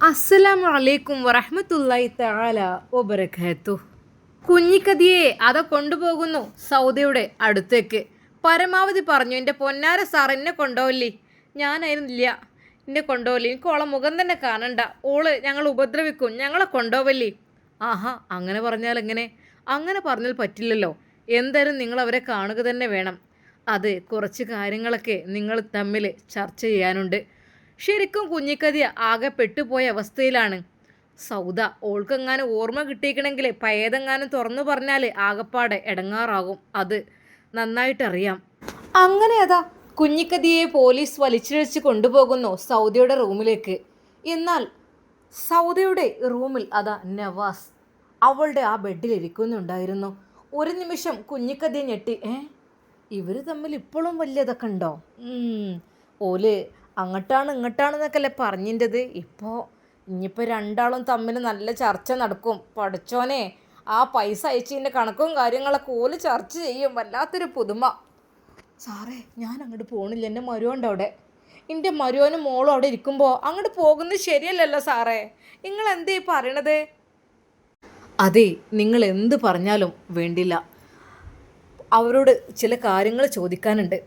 അസ്സലാമു അലൈക്കും വറഹ്മത്തുള്ളാഹി തആല വബറകാതുഹു. കുഞ്ഞിക്കതിയെ അത കൊണ്ടുപോകുന്നു സൗദയുടെ അടുത്തേക്ക്. പരമാവധി പറഞ്ഞു, എൻ്റെ പൊന്നാര സാർ എന്നെ കൊണ്ടുപോവില്ലേ, ഞാനായിരുന്നില്ല, എന്നെ കൊണ്ടുപോവില്ലേ, എനിക്ക് ഓളെ മുഖം തന്നെ കാണണ്ട, ഓള് ഞങ്ങൾ ഉപദ്രവിക്കും, ഞങ്ങളെ കൊണ്ടുപോവല്ലേ. ആഹാ, അങ്ങനെ പറഞ്ഞാൽ എങ്ങനെ? അങ്ങനെ പറഞ്ഞാൽ പറ്റില്ലല്ലോ. എന്തായാലും നിങ്ങൾ അവരെ കാണുക തന്നെ വേണം. അത് കുറച്ച് കാര്യങ്ങളൊക്കെ നിങ്ങൾ തമ്മിൽ ചർച്ച ചെയ്യാനുണ്ട്. ശരിക്കും കുഞ്ഞിക്കതി ആകെ പെട്ടുപോയ അവസ്ഥയിലാണ്. സൗദ ഓൾക്കെങ്ങാനും ഓർമ്മ കിട്ടിയിക്കണമെങ്കിൽ പയേതെങ്ങാനും തുറന്നു പറഞ്ഞാൽ ആകപ്പാടെ ഇടങ്ങാറാകും. അത് നന്നായിട്ടറിയാം. അങ്ങനെ അതാ കുഞ്ഞിക്കതിയെ പോലീസ് വലിച്ചിഴച്ച് കൊണ്ടുപോകുന്നു സൗദയുടെ റൂമിലേക്ക്. എന്നാൽ സൗദയുടെ റൂമിൽ അതാ നവാസ് അവളുടെ ആ ബെഡിലിരിക്കുന്നുണ്ടായിരുന്നു. ഒരു നിമിഷം കുഞ്ഞിക്കതിയെ ഞെട്ടി. ഇവർ തമ്മിൽ ഇപ്പോഴും വലിയതൊക്കെ ഉണ്ടോ? ഓല് അങ്ങോട്ടാണ് ഇങ്ങോട്ടാണെന്നൊക്കെയല്ലേ പറഞ്ഞിൻ്റെത്. ഇനിയിപ്പോൾ രണ്ടാളും തമ്മിൽ നല്ല ചർച്ച നടക്കും. പഠിച്ചോനെ, ആ പൈസ അയച്ചതിൻ്റെ കണക്കും കാര്യങ്ങളൊക്കെ ഓല് ചർച്ച ചെയ്യും. വല്ലാത്തൊരു പുതുമ. സാറേ, ഞാൻ അങ്ങോട്ട് പോകണില്ല, എൻ്റെ മരുവുണ്ട് അവിടെ. എൻ്റെ മരുവനും മോളും അവിടെ ഇരിക്കുമ്പോൾ അങ്ങോട്ട് പോകുന്നത് ശരിയല്ലല്ലോ സാറേ. നിങ്ങൾ എന്തേ പറയണത്? അതെ, നിങ്ങൾ എന്ത് പറഞ്ഞാലും വേണ്ടില്ല. അവരോട് ചില കാര്യങ്ങൾ ചോദിക്കാനുണ്ട്.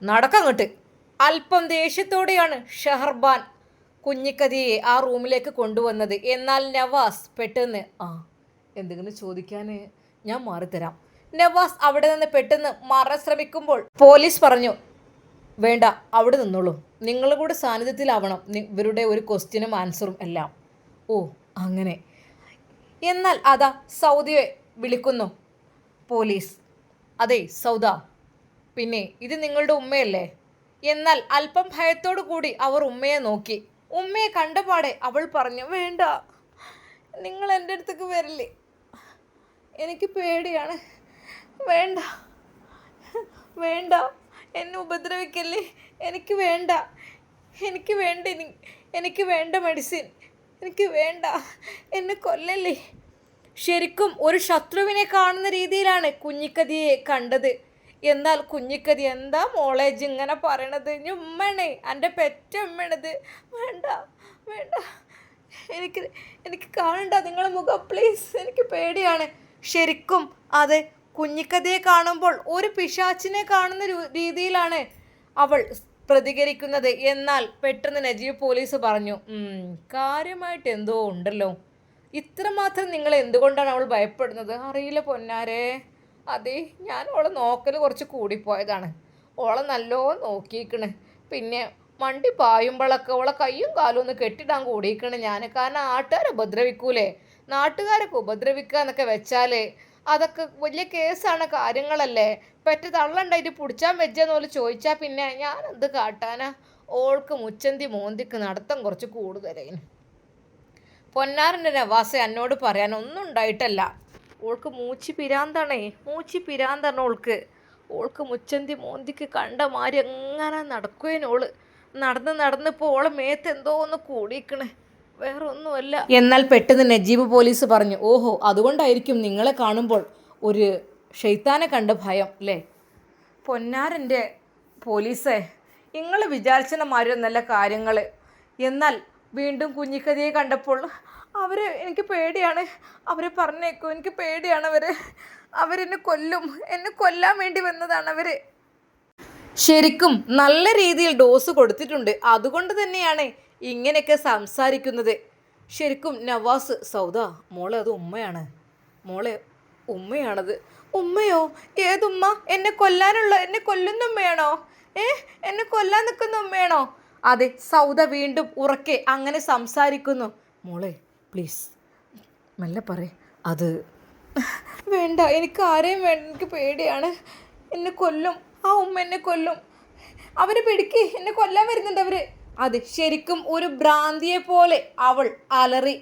നടക്കങ്ങോട്ട്. അല്പം ദേഷ്യത്തോടെയാണ് ഷഹർബാൻ കുഞ്ഞിക്കതിയെ ആ റൂമിലേക്ക് കൊണ്ടുവന്നത്. എന്നാൽ നവാസ് പെട്ടെന്ന് എന്തെങ്കിലും ചോദിക്കാൻ ഞാൻ മാറിത്തരാം. നവാസ് അവിടെ നിന്ന് പെട്ടെന്ന് മാറാൻ ശ്രമിക്കുമ്പോൾ പോലീസ് പറഞ്ഞു, വേണ്ട, അവിടെ നിന്നോളൂ, നിങ്ങളുടെ കൂടെ സാന്നിധ്യത്തിലാവണം ഇവരുടെ ഒരു ക്വസ്റ്റ്യനും ആൻസറും എല്ലാം. ഓ, അങ്ങനെ. എന്നാൽ അതാ സൗദയെ വിളിക്കുന്നു പോലീസ്. അതെ സൗദ, പിന്നെ ഇത് നിങ്ങളുടെ ഉമ്മയല്ലേ? എന്നാൽ അല്പം ഭയത്തോടു കൂടി അവർ ഉമ്മയെ നോക്കി. ഉമ്മയെ കണ്ടപാടെ അവൾ പറഞ്ഞു, വേണ്ട, നിങ്ങൾ എൻ്റെ അടുത്തേക്ക് വരില്ലേ, എനിക്ക് പേടിയാണ്, വേണ്ട, വേണ്ട, എന്നെ ഉപദ്രവിക്കല്ലേ, എനിക്ക് വേണ്ട, എനിക്ക് വേണ്ട, എനിക്ക് വേണ്ട മെഡിസിൻ, എനിക്ക് വേണ്ട, എന്നെ കൊല്ലല്ലേ. ശരിക്കും ഒരു ശത്രുവിനെ കാണുന്ന രീതിയിലാണ് കുഞ്ഞിക്കതിയെ കണ്ടത്. എന്നാൽ കുഞ്ഞിക്കതി, എന്താ മോളെ ഇങ്ങനെ പറയണത്? ഉമ്മണേ, എൻ്റെ പെറ്റമ്മണത്, വേണ്ട, വേണ്ട, എനിക്ക് കാണണ്ട നിങ്ങളെ മുഖം, പ്ലീസ്, എനിക്ക് പേടിയാണ്. ശരിക്കും അതെ, കുഞ്ഞിക്കതിയെ കാണുമ്പോൾ ഒരു പിശാച്ചിനെ കാണുന്ന രീതിയിലാണ് അവൾ പ്രതികരിക്കുന്നത്. എന്നാൽ പെട്ടെന്ന് നജീബ് പോലീസ് പറഞ്ഞു, കാര്യമായിട്ട് എന്തോ ഉണ്ടല്ലോ. ഇത്രമാത്രം നിങ്ങൾ എന്തുകൊണ്ടാണ് അവൾ ഭയപ്പെടുന്നത്? അറിയില്ല പൊന്നാരെ. അതെ, ഞാൻ ഓളെ നോക്കൽ കുറച്ച് കൂടിപ്പോയതാണ്. ഓളെ നല്ലോണം നോക്കിയിക്കണ്. പിന്നെ വണ്ടി പായുമ്പോഴൊക്കെ ഓളെ കയ്യും കാലും ഒന്ന് കെട്ടിടാൻ കൂടിയിക്കണ് ഞാൻ. കാരണം നാട്ടുകാരെ ഉപദ്രവിക്കൂലേ, നാട്ടുകാരൊക്കെ ഉപദ്രവിക്കുക എന്നൊക്കെ വെച്ചാൽ അതൊക്കെ വലിയ കേസാണ്, കാര്യങ്ങളല്ലേ. പെറ്റ തള്ളണ്ടായിട്ട് പിടിച്ചാൻ വെച്ചെന്ന് പോലെ ചോദിച്ചാൽ പിന്നെ ഞാൻ എന്ത് കാട്ടാനാ? ഓൾക്ക് മുച്ചന്തി മോന്തിക്ക് നടത്തം കുറച്ച് കൂടുതലേന്. പൊന്നാറിൻ്റെ നവാസ എന്നോട് പറയാൻ ഒന്നും ഉണ്ടായിട്ടല്ല. ഓൾക്ക് മൂച്ചി പിരാന്താണ് ഓൾക്ക് മുച്ചന്തി മോന്തിക്ക് കണ്ട മാതിരി എങ്ങനെ നടക്കുവേനോള്. നടന്നിപ്പോൾ ഓളെ മേത്ത് എന്തോ ഒന്ന് കൂടിയിക്കണേ, വേറെ ഒന്നുമല്ല. എന്നാൽ പെട്ടെന്ന് നജീബ് പോലീസ് പറഞ്ഞു, ഓഹോ, അതുകൊണ്ടായിരിക്കും നിങ്ങളെ കാണുമ്പോൾ ഒരു ഷെയ്ത്താനെ കണ്ട ഭയം അല്ലേ? പൊന്നാരൻ്റെ പോലീസേ, നിങ്ങൾ വിചാരിച്ച മാതിരിയൊന്നല്ല കാര്യങ്ങൾ. എന്നാൽ വീണ്ടും കുഞ്ഞിക്കതിയെ കണ്ടപ്പോൾ എനിക്ക് പേടിയാണ്, അവരെ പറഞ്ഞേക്കും, എനിക്ക് പേടിയാണ്, അവരെന്നെ കൊല്ലും, എന്നെ കൊല്ലാൻ വേണ്ടി വന്നതാണ് അവർ. ശരിക്കും നല്ല രീതിയിൽ ഡോസ് കൊടുത്തിട്ടുണ്ട്, അതുകൊണ്ട് തന്നെയാണ് ഇങ്ങനെയൊക്കെ സംസാരിക്കുന്നത്. ശരിക്കും നവാസ്, സൗദ മോളെ, അത് ഉമ്മയാണ് മോളെ, ഉമ്മയാണത്. ഉമ്മയോ? ഏതുമ്മ? എന്നെ കൊല്ലുന്ന ഉമ്മയാണോ? എന്നെ കൊല്ലാൻ നിൽക്കുന്ന ഉമ്മയാണോ? അതെ. സൗദ വീണ്ടും ഉറക്കെ അങ്ങനെ സംസാരിക്കുന്നു. മോളെ പ്ലീസ് മെല്ലെ പറയ്. അത് വേണ്ട, എനിക്ക് ആരെയും വേണ്ട, എനിക്ക് പേടിയാണ്, എന്നെ കൊല്ലും, ആ ഉമ്മ എന്നെ കൊല്ലും, അവരെ പിടിക്ക്, എന്നെ കൊല്ലാൻ വരുന്നുണ്ട് അവർ. അത് ശരിക്കും ഒരു ഭ്രാന്തിയെ പോലെ അവൾ അലറി.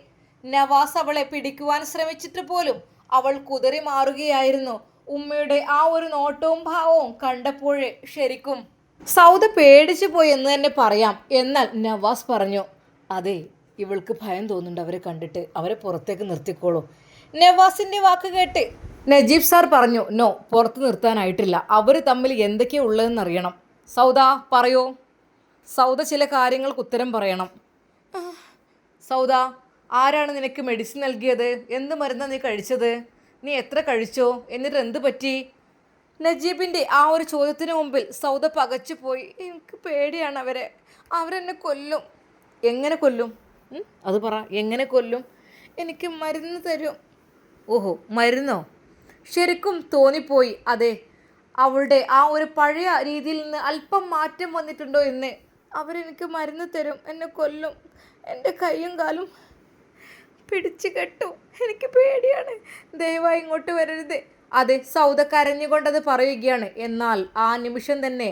നവാസ് അവളെ പിടിക്കുവാൻ ശ്രമിച്ചിട്ട് പോലും അവൾ കുതറി മാറുകയായിരുന്നു. ഉമ്മയുടെ ആ ഒരു നോട്ടവും ഭാവവും കണ്ടപ്പോഴേ ശരിക്കും സൗദ പേടിച്ചു പോയി എന്ന് തന്നെ പറയാം. എന്നാൽ നവാസ് പറഞ്ഞു, അതെ, ഇവൾക്ക് ഭയം തോന്നുന്നുണ്ട് അവരെ കണ്ടിട്ട്, അവരെ പുറത്തേക്ക് നിർത്തിക്കോളൂ. നവാസിൻ്റെ വാക്ക് കേട്ട് നജീബ് സാർ പറഞ്ഞു, നോ, പുറത്ത് നിർത്താനായിട്ടില്ല, അവർ തമ്മിൽ എന്തൊക്കെയാണ് ഉള്ളതെന്നറിയണം. സൗദ പറയൂ. സൗദ ചില കാര്യങ്ങൾക്ക് ഉത്തരം പറയണം. സൗദ, ആരാണ് നിനക്ക് മെഡിസിൻ നൽകിയത്? എന്ത് മരുന്നാണ് നീ കഴിച്ചത്? നീ എത്ര കഴിച്ചോ? എന്നിട്ട് എന്ത് പറ്റി? നജീബിൻ്റെ ആ ഒരു ചോദ്യത്തിന് മുമ്പിൽ സൗദ പകച്ചു പോയി. എനിക്ക് പേടിയാണ് അവരെന്നെ കൊല്ലും. എങ്ങനെ കൊല്ലും? അത് പറ, എങ്ങനെ കൊല്ലും? എനിക്ക് മരുന്ന് തരും. ഓഹോ, മരുന്നോ? ശരിക്കും തോന്നിപ്പോയി അതെ അവളുടെ ആ ഒരു പഴയ രീതിയിൽ നിന്ന് അല്പം മാറ്റം വന്നിട്ടുണ്ടോ എന്ന്. അവരെനിക്ക് മരുന്ന് തരും, എന്നെ കൊല്ലും, എൻ്റെ കൈയും കാലും പിടിച്ചു കെട്ടും, എനിക്ക് പേടിയാണ്, ദയവായി ഇങ്ങോട്ട് വരരുത്. അതെ, സൗദ കരഞ്ഞുകൊണ്ടത് പറയുകയാണ്. എന്നാൽ ആ നിമിഷം തന്നെ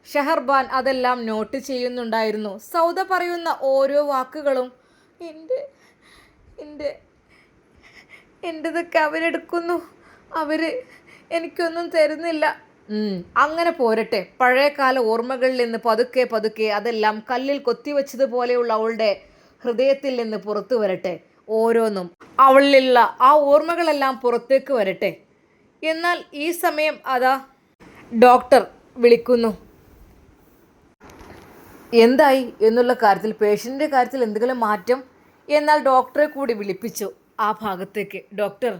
ഷഹർബാൻ അതെല്ലാം നോട്ട് ചെയ്യുന്നുണ്ടായിരുന്നു. സൗദ പറയുന്ന ഓരോ വാക്കുകളും എൻ്റെ എൻ്റെതൊക്കെ അവരെടുക്കുന്നു, അവർ എനിക്കൊന്നും തരുന്നില്ല. അങ്ങനെ പോരട്ടെ. പഴയകാല ഓർമ്മകളിൽ നിന്ന് പതുക്കെ പതുക്കെ അതെല്ലാം കല്ലിൽ കൊത്തിവെച്ചതുപോലെയുള്ള അവളുടെ ഹൃദയത്തിൽ നിന്ന് പുറത്തു വരട്ടെ. ഓരോന്നും അവളിലുള്ള ആ ഓർമ്മകളെല്ലാം പുറത്തേക്ക് വരട്ടെ. എന്നാൽ ഈ സമയം അതാ ഡോക്ടർ വിളിക്കുന്നു. എന്തായി എന്നുള്ള കാര്യത്തിൽ, പേഷ്യൻ്റെ കാര്യത്തിൽ എന്തെങ്കിലും മാറ്റം? എന്നാൽ ഡോക്ടറെ കൂടി വിളിപ്പിച്ചു ആ ഭാഗത്തേക്ക്. ഡോക്ടർ,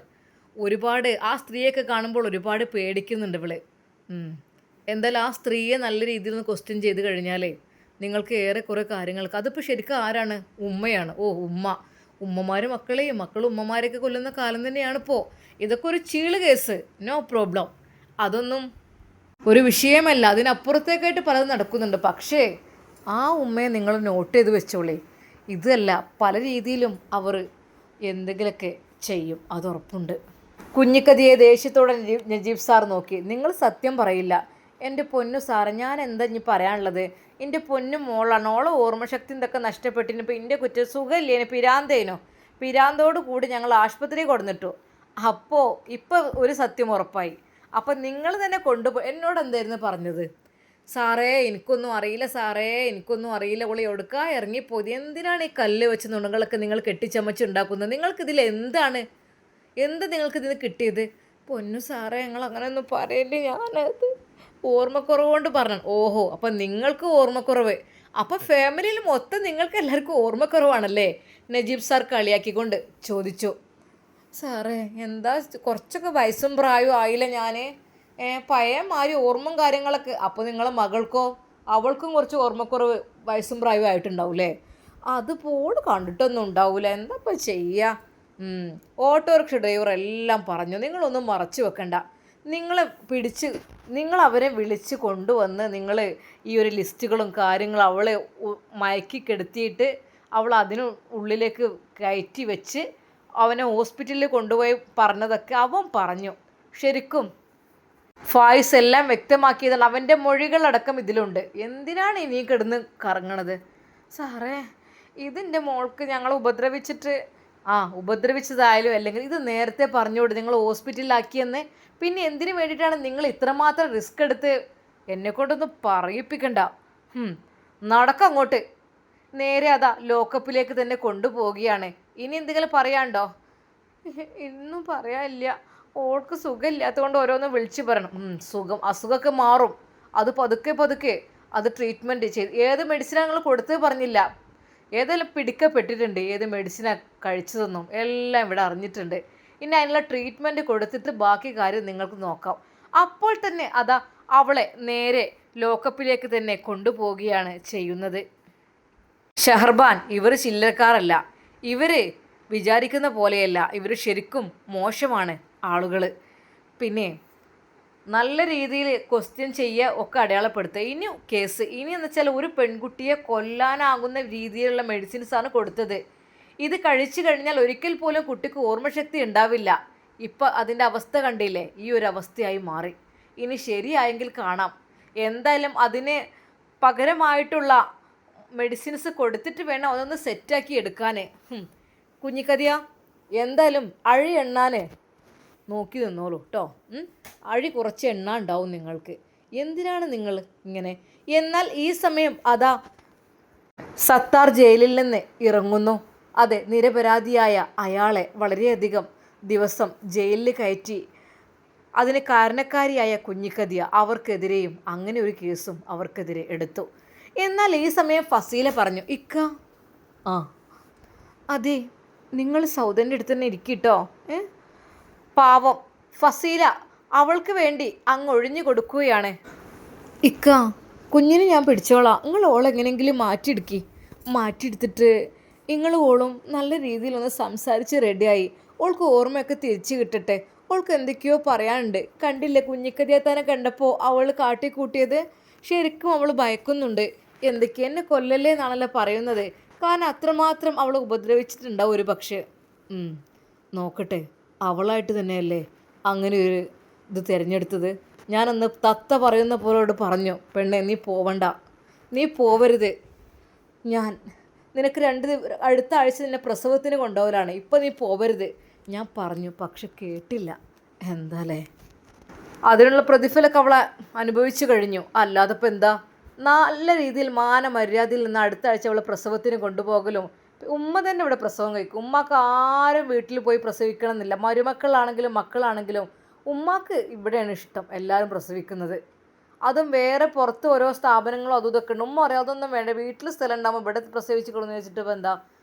ഒരുപാട് ആ സ്ത്രീയൊക്കെ കാണുമ്പോൾ ഒരുപാട് പേടിക്കുന്നുണ്ട് ഇവള്. എന്തായാലും ആ സ്ത്രീയെ നല്ല രീതിയിൽ ഒന്ന് ക്വസ്റ്റ്യൻ ചെയ്ത് കഴിഞ്ഞാലേ നിങ്ങൾക്ക് ഏറെ കുറേ കാര്യങ്ങൾക്ക്, അതിപ്പോൾ ശരിക്കും ആരാണ്? ഉമ്മയാണ്. ഓ, ഉമ്മമാർ മക്കളെയും മക്കൾ ഉമ്മമാരെയൊക്കെ കൊല്ലുന്ന കാലം തന്നെയാണിപ്പോൾ. ഇതൊക്കെ ഒരു ചീള് കേസ്, നോ പ്രോബ്ലം, അതൊന്നും ഒരു വിഷയമല്ല. അതിനപ്പുറത്തേക്കായിട്ട് പലതും നടക്കുന്നുണ്ട്. പക്ഷേ ആ ഉമ്മയെ നിങ്ങൾ നോട്ട് ചെയ്ത് വെച്ചോളേ. ഇതല്ല, പല രീതിയിലും അവർ എന്തെങ്കിലുമൊക്കെ ചെയ്യും, അതുറപ്പുണ്ട്. കുഞ്ഞിക്കതിയെ ദേഷ്യത്തോടെ നജീബ് സാർ നോക്കി. നിങ്ങൾ സത്യം പറയില്ല. എൻ്റെ പൊന്നു സാറ്, ഞാൻ എന്താ ഇനി പറയാനുള്ളത്? എൻ്റെ പൊന്നു മോളാണ്, ഓളെ ഓർമ്മശക്തി ഇതൊക്കെ നഷ്ടപ്പെട്ടിന്. ഇപ്പോൾ എൻ്റെ കുറ്റം സുഖമില്ലേനു, പിരാന്തോട് കൂടി ഞങ്ങൾ ആശുപത്രി കൊടുന്നിട്ടു. അപ്പോൾ ഇപ്പോൾ ഒരു സത്യം ഉറപ്പായി. അപ്പം നിങ്ങൾ തന്നെ കൊണ്ടുപോയി. എന്നോട് എന്തായിരുന്നു പറഞ്ഞത്? സാറേ എനിക്കൊന്നും അറിയില്ല, സാറേ എനിക്കൊന്നും അറിയില്ല, ഓളി എടുക്കാ ഇറങ്ങിപ്പോയി. എന്തിനാണ് ഈ കല്ല് വെച്ച് നുണങ്ങളൊക്കെ നിങ്ങൾ കെട്ടിച്ചമച്ചുണ്ടാക്കുന്നത്? നിങ്ങൾക്കിതിൽ നിങ്ങൾക്കിതിന് കിട്ടിയത്? പൊന്നു സാറേ, ഞങ്ങൾ അങ്ങനെയൊന്നും പറയില്ല, ഞാനത് ഓർമ്മക്കുറവ് കൊണ്ട് പറഞ്ഞു. ഓഹോ, അപ്പം നിങ്ങൾക്ക് ഓർമ്മക്കുറവ്. അപ്പം ഫാമിലിയിൽ മൊത്തം നിങ്ങൾക്ക് എല്ലാവർക്കും ഓർമ്മക്കുറവാണല്ലേ? നജീബ് സാർ കളിയാക്കിക്കൊണ്ട് ചോദിച്ചു. സാറേ, എന്താ കുറച്ചൊക്കെ വയസ്സും പ്രായവും ആയില്ല ഞാൻ, പഴയമാതിരി ഓർമ്മയും കാര്യങ്ങളൊക്കെ. അപ്പോൾ നിങ്ങളെ മകൾക്കോ? അവൾക്കും കുറച്ച് ഓർമ്മക്കുറവ് വയസ്സും പ്രായവും ആയിട്ടുണ്ടാവില്ലേ? അതുപോലെ കണ്ടിട്ടൊന്നും ഉണ്ടാവില്ല, എന്താ ഇപ്പം ചെയ്യുക? ഓട്ടോറിക്ഷ ഡ്രൈവർ എല്ലാം പറഞ്ഞു, നിങ്ങളൊന്നും മറച്ചു വെക്കണ്ട. നിങ്ങൾ അവരെ വിളിച്ച് കൊണ്ടുവന്ന് നിങ്ങൾ ഈ ഒരു ലിസ്റ്റുകളും കാര്യങ്ങളും അവളെ മയക്കി കെടുത്തിയിട്ട് അവൾ അതിന് ഉള്ളിലേക്ക് കയറ്റി വെച്ച് അവനെ ഹോസ്പിറ്റലിൽ കൊണ്ടുപോയി പറഞ്ഞതൊക്കെ അവൻ പറഞ്ഞു. ശരിക്കും ഫായിസ് എല്ലാം വ്യക്തമാക്കിയതാണ്. അവൻ്റെ മൊഴികളടക്കം ഇതിലുണ്ട്. എന്തിനാണ് ഇനി കിടന്ന് കറങ്ങണത്? സാറേ, ഇതിൻ്റെ മോൾക്ക് ഞങ്ങൾ ഉപദ്രവിച്ചതായാലും അല്ലെങ്കിൽ ഇത് നേരത്തെ പറഞ്ഞുകൊണ്ട് നിങ്ങൾ ഹോസ്പിറ്റലിലാക്കിയെന്ന്. പിന്നെ എന്തിനു വേണ്ടിയിട്ടാണ് നിങ്ങൾ ഇത്രമാത്രം റിസ്ക് എടുത്ത്? എന്നെക്കൊണ്ടൊന്നും പറയിപ്പിക്കണ്ട. നടക്കങ്ങോട്ട്. നേരെ അതാ ലോക്കപ്പിലേക്ക് തന്നെ കൊണ്ടുപോവുകയാണ്. ഇനി എന്തെങ്കിലും പറയാണ്ടോ? ഇന്നും പറയാനില്ല, ഓൾക്ക് സുഖമില്ലാത്തതുകൊണ്ട് ഓരോന്ന് വിളിച്ച് പറയണം. അസുഖമൊക്കെ മാറും, അത് പതുക്കെ അത് ട്രീറ്റ്മെൻറ്റ് ചെയ്ത്. ഏത് മെഡിസിനാണ് നിങ്ങൾ കൊടുത്തത് പറഞ്ഞില്ല. ഏതെല്ലാം പിടിക്കപ്പെട്ടിട്ടുണ്ട്, ഏത് മെഡിസിനാണ് കഴിച്ചതെന്നും എല്ലാം ഇവിടെ അറിഞ്ഞിട്ടുണ്ട്. ഇനി അതിനുള്ള ട്രീറ്റ്മെൻറ്റ് കൊടുത്തിട്ട് ബാക്കി കാര്യം നിങ്ങൾക്ക് നോക്കാം. അപ്പോൾ തന്നെ അതാ അവളെ നേരെ ലോക്കപ്പിലേക്ക് തന്നെ കൊണ്ടുപോവുകയാണ് ചെയ്യുന്നത്. ഷഹർബാൻ, ഇവർ ചില്ലറക്കാരല്ല, ഇവർ വിചാരിക്കുന്ന പോലെയല്ല, ഇവർ ശരിക്കും മോശമാണ് ആളുകൾ. പിന്നെ നല്ല രീതിയിൽ ക്വസ്റ്റ്യൻ ചെയ്യുക, ഒക്കെ അടയാളപ്പെടുത്തുക. ഇനി കേസ് എന്ന് വെച്ചാൽ ഒരു പെൺകുട്ടിയെ കൊല്ലാനാകുന്ന രീതിയിലുള്ള മെഡിസിൻസാണ് കൊടുത്തത്. ഇത് കഴിച്ചു കഴിഞ്ഞാൽ ഒരിക്കൽ പോലും കുട്ടിക്ക് ഓർമ്മശക്തി ഉണ്ടാവില്ല. ഇപ്പം അതിൻ്റെ അവസ്ഥ കണ്ടില്ലേ? ഈ ഒരു അവസ്ഥയായി മാറി. ഇനി ശരിയായെങ്കിൽ കാണാം. എന്തായാലും അതിന് പകരമായിട്ടുള്ള മെഡിസിൻസ് കൊടുത്തിട്ട് വേണം അതൊന്ന് സെറ്റാക്കി എടുക്കാൻ. കുഞ്ഞിക്കതിയ, എന്തായാലും അഴി എണ്ണാൻ നോക്കി നിന്നോളൂ കേട്ടോ. അഴി കുറച്ച് എണ്ണ ഉണ്ടാവും നിങ്ങൾക്ക്. എന്തിനാണ് നിങ്ങൾ ഇങ്ങനെ? എന്നാൽ ഈ സമയം അതാ സത്താർ ജയിലിൽ നിന്ന് ഇറങ്ങുന്നു. അതെ, നിരപരാധിയായ അയാളെ വളരെയധികം ദിവസം ജയിലിൽ കയറ്റി അതിന് കാരണക്കാരിയായ കുഞ്ഞിക്കതിയ, അവർക്കെതിരെയും അങ്ങനെ ഒരു കേസും അവർക്കെതിരെ എടുത്തു. എന്നാൽ ഈ സമയം ഫസീല പറഞ്ഞു, ഇക്ക അതെ, നിങ്ങൾ സൗദൻ്റെ അടുത്ത് തന്നെ ഇരിക്കിട്ടോ. പാവം ഫസീല അവൾക്ക് വേണ്ടി അങ്ങ് ഒഴിഞ്ഞു കൊടുക്കുകയാണ്. ഇക്ക, കുഞ്ഞിനെ ഞാൻ പിടിച്ചോളാം, നിങ്ങൾ ഓളെങ്ങനെയെങ്കിലും മാറ്റിയെടുത്തിട്ട് നിങ്ങൾ ഓളും നല്ല രീതിയിലൊന്ന് സംസാരിച്ച് റെഡിയായി ഓൾക്ക് ഓർമ്മയൊക്കെ തിരിച്ചു കിട്ടട്ടെ. ഓൾക്ക് എന്തൊക്കെയോ പറയാനുണ്ട്. കണ്ടില്ലേ കുഞ്ഞിക്കതിയെ തന്നെ കണ്ടപ്പോൾ അവൾ കാട്ടിക്കൂട്ടിയത്. ശരിക്കും അവൾ ഭയക്കുന്നുണ്ട്. എന്തൊക്കെ എന്നെ കൊല്ലല്ലേ എന്നാണല്ലോ പറയുന്നത്. കാരണം അത്രമാത്രം അവൾ ഉപദ്രവിച്ചിട്ടുണ്ടാവും ഒരു പക്ഷേ. നോക്കട്ടെ, അവളായിട്ട് തന്നെയല്ലേ അങ്ങനെ ഒരു ഇത് തിരഞ്ഞെടുത്തത്. ഞാനന്ന് തത്ത പറയുന്ന പോലോട് പറഞ്ഞു, പെണ്ണെ നീ പോവരുത്. ഞാൻ നിനക്ക് അടുത്ത ആഴ്ച നിന്നെ പ്രസവത്തിന് കൊണ്ടുപോകലാണ്, ഇപ്പം നീ പോവരുത് ഞാൻ പറഞ്ഞു. പക്ഷെ കേട്ടില്ല. എന്താലേ, അതിനുള്ള പ്രതിഫലമൊക്കെ അവളെ അനുഭവിച്ചു കഴിഞ്ഞു. അല്ലാതപ്പോൾ എന്താ, നല്ല രീതിയിൽ മാനമര്യാദയിൽ നിന്ന് അടുത്ത ആഴ്ച അവളെ പ്രസവത്തിന് കൊണ്ടുപോകലും. ഉമ്മ തന്നെ ഇവിടെ പ്രസവം കഴിക്കും. ഉമ്മക്ക് ആരും വീട്ടിൽ പോയി പ്രസവിക്കണം എന്നില്ല. മരുമക്കളാണെങ്കിലും മക്കളാണെങ്കിലും ഉമ്മാക്ക് ഇവിടെയാണ് ഇഷ്ടം എല്ലാവരും പ്രസവിക്കുന്നത്. അതും വേറെ പുറത്ത് ഓരോ സ്ഥാപനങ്ങളും അതും ഇതൊക്കെ ഉണ്ട്. ഉമ്മ പറയാം അതൊന്നും വേണ്ട, വീട്ടിൽ സ്ഥലം ഉണ്ടാകുമ്പോൾ ഇവിടെ പ്രസവിച്ച് കൊടുന്ന് വെച്ചിട്ട് ഇപ്പോൾ എന്താ,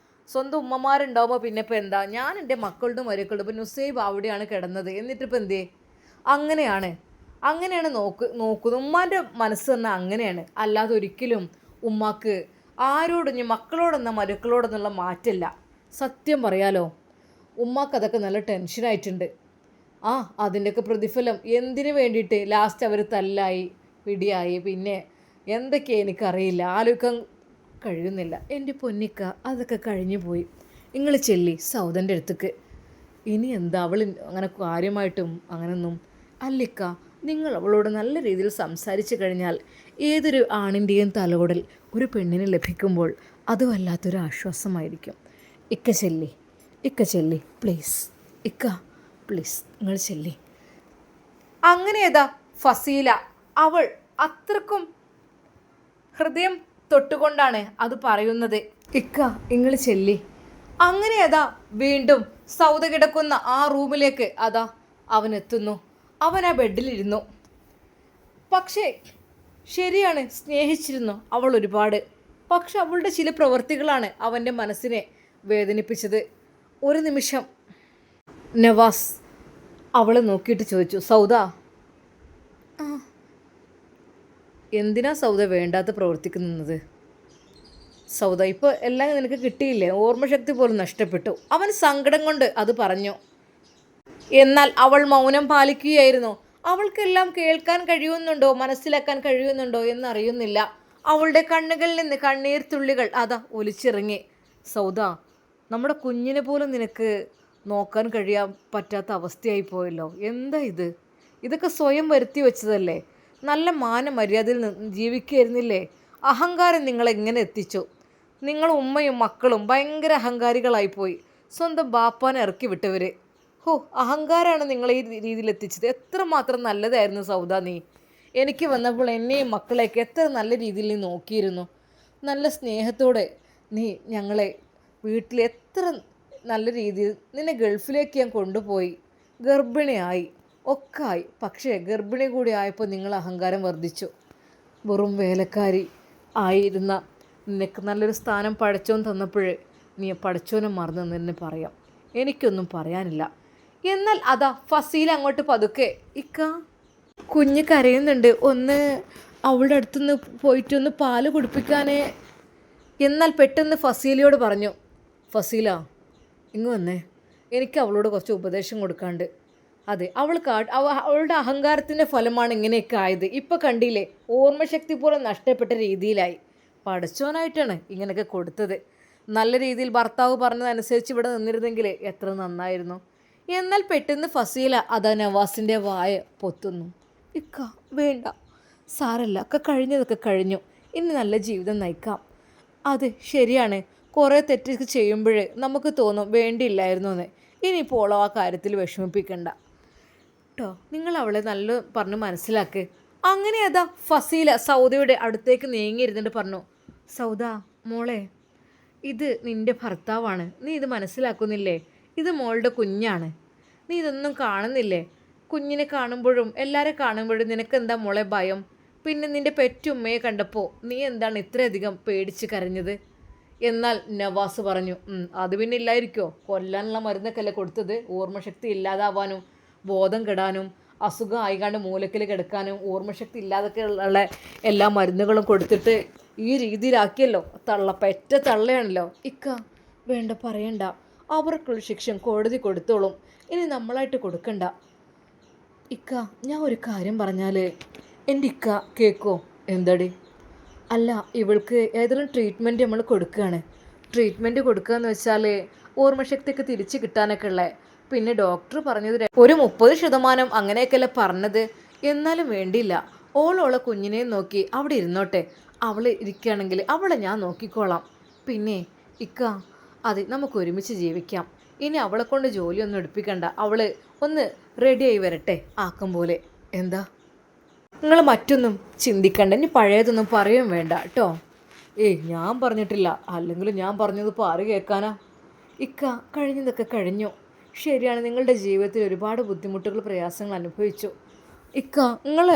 സ്വന്തം ഉമ്മമാരുണ്ടാകുമ്പോൾ പിന്നെ ഇപ്പോൾ എന്താ, ഞാൻ എൻ്റെ മക്കളുടെ മരുക്കളുടെ ഇപ്പോൾ നുസൈബ് അവിടെയാണ് കിടന്നത്, എന്നിട്ടിപ്പോൾ എന്തേ, അങ്ങനെയാണ് നോക്കുന്നത്. ഉമ്മാൻ്റെ മനസ്സ് പറഞ്ഞാൽ അങ്ങനെയാണ്. അല്ലാതെ ഒരിക്കലും ഉമ്മാക്ക് ആരോടും മക്കളോടെന്ന മരുക്കളോടെന്നുള്ള മാറ്റമില്ല. സത്യം പറയാലോ, ഉമ്മാക്ക് അതൊക്കെ നല്ല ടെൻഷനായിട്ടുണ്ട്. അതിൻ്റെയൊക്കെ പ്രതിഫലം എന്തിനു വേണ്ടിയിട്ട് ലാസ്റ്റ് അവർ തല്ലായി പിടിയായി, പിന്നെ എന്തൊക്കെയാണ് എനിക്കറിയില്ല, ആലോചിക്കാൻ കഴിയുന്നില്ല. എൻ്റെ പൊന്നിക്ക, അതൊക്കെ കഴിഞ്ഞു പോയി. നിങ്ങൾ ചെല്ലി സൗദൻ്റെ അടുത്തേക്ക്. ഇനി എന്താ അവൾ അങ്ങനെ കാര്യമായിട്ടും അങ്ങനൊന്നും അല്ലിക്ക. നിങ്ങൾ അവളോട് നല്ല രീതിയിൽ സംസാരിച്ചു കഴിഞ്ഞാൽ ഏതൊരു ആണിൻ്റെയും തലോടൽ ഒരു പെണ്ണിന് ലഭിക്കുമ്പോൾ അത് വല്ലാത്തൊരു ആശ്വാസമായിരിക്കും. ഇക്ക ചെല്ലി പ്ലീസ്, ഇക്ക പ്ലീസ് നിങ്ങൾ ചെല്ലി. അങ്ങനെ ഏതാ ഫസീല, അവൾ അത്രക്കും ഹൃദയം തൊട്ടുകൊണ്ടാണ് അത് പറയുന്നത്. ഇക്ക നിങ്ങൾ ചെല്ലി. അങ്ങനെ അതാ വീണ്ടും സൗദ കിടക്കുന്ന ആ റൂമിലേക്ക് അതാ അവൻ എത്തുന്നു. അവൻ ആ ബെഡിലിരുന്നു. പക്ഷേ ശരിയാണ്, സ്നേഹിച്ചിരുന്നു അവൾ ഒരുപാട്. പക്ഷെ അവളുടെ ചില പ്രവൃത്തികളാണ് അവൻ്റെ മനസ്സിനെ വേദനിപ്പിച്ചത്. ഒരു നിമിഷം നവാസ് അവളെ നോക്കിയിട്ട് ചോദിച്ചു, സൗദ എന്തിനാ സൗദ വേണ്ടാത്ത പ്രവർത്തിക്കുന്നത്? സൗദ, ഇപ്പോൾ എല്ലാം നിനക്ക് കിട്ടിയില്ലേ, ഓർമ്മശക്തി പോലും നഷ്ടപ്പെട്ടു. അവൻ സങ്കടം കൊണ്ട് അത് പറഞ്ഞു. എന്നാൽ അവൾ മൗനം പാലിക്കുകയായിരുന്നു. അവൾക്കെല്ലാം കേൾക്കാൻ കഴിയുന്നുണ്ടോ, മനസ്സിലാക്കാൻ കഴിയുന്നുണ്ടോ എന്നറിയുന്നില്ല. അവളുടെ കണ്ണുകളിൽ നിന്ന് കണ്ണീർ തുള്ളികൾ അതാ ഒലിച്ചിറങ്ങി. സൗദ, നമ്മുടെ കുഞ്ഞിനെ പോലും നിനക്ക് നോക്കാൻ കഴിയാൻ പറ്റാത്ത അവസ്ഥയായി പോയല്ലോ. എന്താ ഇതൊക്കെ സ്വയം വരുത്തി വെച്ചതല്ലേ? നല്ല മാനമര്യാദയിൽ ജീവിക്കുകയായിരുന്നില്ലേ? അഹങ്കാരം നിങ്ങളെങ്ങനെ എത്തിച്ചു? നിങ്ങൾ ഉമ്മയും മക്കളും ഭയങ്കര അഹങ്കാരികളായിപ്പോയി. സ്വന്തം ബാപ്പാനെ ഇറക്കി വിട്ടവർ. അഹങ്കാരമാണ് നിങ്ങളെ ഈ രീതിയിൽ എത്തിച്ചത്. എത്രമാത്രം നല്ലതായിരുന്നു സൗദ നീ. എനിക്ക് വന്നപ്പോൾ എന്നെയും മക്കളെയൊക്കെ എത്ര നല്ല രീതിയിൽ നീ നോക്കിയിരുന്നു. നല്ല സ്നേഹത്തോടെ നീ ഞങ്ങളെ വീട്ടിൽ എത്ര നല്ല രീതിയിൽ നിന്നെ ഗൾഫിലേക്ക് ഞാൻ കൊണ്ടുപോയി. ഗർഭിണിയായി ഒക്കെ ആയി. പക്ഷേ ഗർഭിണി കൂടി ആയപ്പോൾ നിങ്ങൾ അഹങ്കാരം വർദ്ധിച്ചു. വെറും വേലക്കാരി ആയിരുന്ന നിനക്ക് നല്ലൊരു സ്ഥാനം പടച്ചോൻ തന്നപ്പോഴേ നീ പടച്ചോനെ മറന്നെന്ന് തന്നെ പറയാം. എനിക്കൊന്നും പറയാനില്ല. എന്നാൽ അതാ ഫസീല അങ്ങോട്ട് പതുക്കെ, ഇക്ക കുഞ്ഞ് കരയുന്നുണ്ട്, ഒന്ന് അവളുടെ അടുത്തുനിന്ന് പോയിട്ടൊന്ന് പാല് കുടിപ്പിക്കാനേ. എന്നാൽ പെട്ടെന്ന് ഫസീലയോട് പറഞ്ഞു, ഫസീല ഇങ്ങ് വന്നേ, എനിക്ക് അവളോട് കുറച്ച് ഉപദേശം കൊടുക്കാണ്ട്. അതെ, അവളുടെ അഹങ്കാരത്തിൻ്റെ ഫലമാണ് ഇങ്ങനെയൊക്കെ ആയത്. ഇപ്പോൾ കണ്ടില്ലേ, ഓർമ്മശക്തി പോലും നഷ്ടപ്പെട്ട രീതിയിലായി. പഠിച്ചവനായിട്ടാണ് ഇങ്ങനെയൊക്കെ കൊടുത്തത്. നല്ല രീതിയിൽ ഭർത്താവ് പറഞ്ഞതനുസരിച്ച് ഇവിടെ നിന്നിരുന്നെങ്കിൽ എത്ര നന്നായിരുന്നു. എന്നാൽ പെട്ടെന്ന് ഫസീല അതാ നവാസിൻ്റെ വായ പൊത്തുന്നു. ഇക്ക വേണ്ട, സാരല്ല, ഒക്കെ കഴിഞ്ഞതൊക്കെ കഴിഞ്ഞു, ഇനി നല്ല ജീവിതം നയിക്കാം. അതെ ശരിയാണ്, കുറേ തെറ്റൊക്കെ ചെയ്യുമ്പോൾ നമുക്ക് തോന്നും വേണ്ടിയില്ലായിരുന്നു എന്ന്. ഇനിയിപ്പോൾ ആ കാര്യത്തിൽ വിഷമിപ്പിക്കണ്ട കേട്ടോ, നിങ്ങൾ അവളെ നല്ല പറഞ്ഞ് മനസ്സിലാക്ക്. അങ്ങനെ അതാ ഫസീല സൗദയുടെ അടുത്തേക്ക് നീങ്ങിയിരുന്നിട്ട് പറഞ്ഞു, സൗദ മോളെ, ഇത് നിൻ്റെ ഭർത്താവാണ്, നീ ഇത് മനസ്സിലാക്കുന്നില്ലേ? ഇത് മോളുടെ കുഞ്ഞാണ്, നീ ഇതൊന്നും കാണുന്നില്ലേ? കുഞ്ഞിനെ കാണുമ്പോഴും എല്ലാവരെ കാണുമ്പോഴും നിനക്കെന്താ മോളെ ഭയം? പിന്നെ നിൻ്റെ പെറ്റുമ്മയെ കണ്ടപ്പോൾ നീ എന്താണ് ഇത്രയധികം പേടിച്ച് കരഞ്ഞത്? എന്നാൽ നവാസ് പറഞ്ഞു, അത് പിന്നെ ഇല്ലായിരിക്കോ, കൊല്ലാനുള്ള മരുന്നൊക്കെ അല്ലേ കൊടുത്തത്, ഓർമ്മശക്തി ഇല്ലാതാവാനും ബോധം കെടാനും അസുഖം ആയിക്കാണ്ട് മൂലക്കിൽ കിടക്കാനും ഓർമ്മശക്തി ഇല്ലാതൊക്കെ ഉള്ള എല്ലാ മരുന്നുകളും കൊടുത്തിട്ട് ഈ രീതിയിലാക്കിയല്ലോ. പെറ്റ തള്ളയാണല്ലോ. ഇക്ക വേണ്ട, പറയണ്ട, അവർക്കുള്ള ശിക്ഷ കോടതി കൊടുത്തോളും, ഇനി നമ്മളായിട്ട് കൊടുക്കണ്ട. ഇക്ക ഞാൻ ഒരു കാര്യം പറഞ്ഞാൽ എൻ്റെ ഇക്ക കേൾക്കോ? എന്തടി? അല്ല, ഇവൾക്ക് ഏതെങ്കിലും ട്രീറ്റ്മെൻറ്റ് നമ്മൾ കൊടുക്കുകയാണ്. ട്രീറ്റ്മെൻറ്റ് കൊടുക്കുക എന്ന് വെച്ചാൽ ഓർമ്മശക്തിയൊക്കെ തിരിച്ച് കിട്ടാനൊക്കെ ഉള്ളത്. പിന്നെ ഡോക്ടർ പറഞ്ഞത് ഒരു 30% അങ്ങനെയൊക്കെയല്ലേ പറഞ്ഞത്. എന്നാലും വേണ്ടിയില്ല, ഓളോളെ കുഞ്ഞിനെ നോക്കി അവിടെ ഇരുന്നോട്ടെ. അവൾ ഇരിക്കുകയാണെങ്കിൽ അവളെ ഞാൻ നോക്കിക്കോളാം. പിന്നെ ഇക്ക, അതെ, നമുക്ക് ഒരുമിച്ച് ജീവിക്കാം. ഇനി അവളെ കൊണ്ട് ജോലിയൊന്നും എടുപ്പിക്കണ്ട. അവൾ ഒന്ന് റെഡിയായി വരട്ടെ ആക്കം പോലെ. എന്താ നിങ്ങൾ മറ്റൊന്നും ചിന്തിക്കണ്ട, ഇനി പഴയതൊന്നും പറയുകയും വേണ്ട കേട്ടോ. ഞാൻ പറഞ്ഞിട്ടില്ല, അല്ലെങ്കിൽ ഞാൻ പറഞ്ഞത് ഇപ്പോൾ ആര് കേൾക്കാനാ? ഇക്ക, കഴിഞ്ഞതൊക്കെ കഴിഞ്ഞു. ശരിയാണ്, നിങ്ങളുടെ ജീവിതത്തിൽ ഒരുപാട് ബുദ്ധിമുട്ടുകൾ പ്രയാസങ്ങൾ അനുഭവിച്ചു. ഇക്ക, നിങ്ങൾ